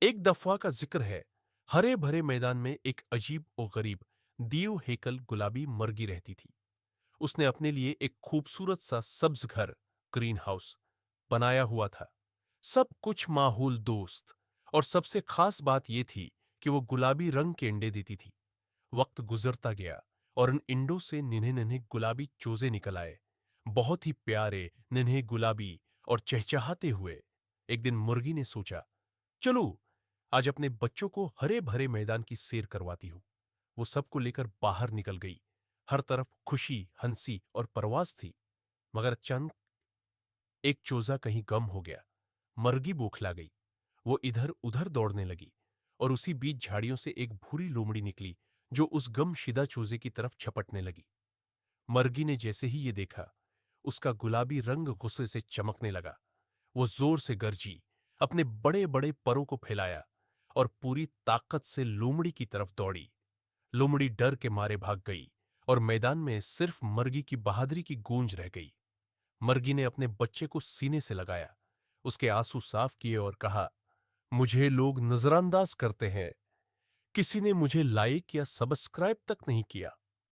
एक दफा का जिक्र है, हरे भरे मैदान में एक अजीब और गरीब दीव हेकल गुलाबी मर्गी रहती थी। उसने अपने लिए एक खूबसूरत सा सब्ज घर, ग्रीन हाउस बनाया हुआ था। सब कुछ माहौल दोस्त, और सबसे खास बात यह थी कि वो गुलाबी रंग के अंडे देती थी। वक्त गुजरता गया और उन इंडों से निन्हे निन्हे गुलाबी चूजे निकल आए, बहुत ही प्यारे निन्हे गुलाबी और चहचहाते हुए। एक दिन मुर्गी ने सोचा, चलो आज अपने बच्चों को हरे भरे मैदान की सैर करवाती हूं। वो सबको लेकर बाहर निकल गई। हर तरफ खुशी, हंसी और परवास थी। मगर अचानक एक चूजा कहीं गम हो गया। मर्गी बौखला गई। वो इधर उधर दौड़ने लगी और उसी बीच झाड़ियों से एक भूरी लोमड़ी निकली जो उस गमशिदा चूजे की तरफ झपटने लगी। मर्गी ने जैसे ही ये देखा, उसका गुलाबी रंग गुस्से से चमकने लगा। वो जोर से गरजी, अपने बड़े बड़े परों को फैलाया और पूरी ताकत से लोमड़ी की तरफ दौड़ी। लोमड़ी डर के मारे भाग गई और मैदान में सिर्फ मर्गी की बहादुरी की गूंज रह गई। मर्गी ने अपने बच्चे को सीने से लगाया, उसके आंसू साफ किए और कहा, मुझे लोग नजरअंदाज करते हैं, किसी ने मुझे लाइक या सब्सक्राइब तक नहीं किया।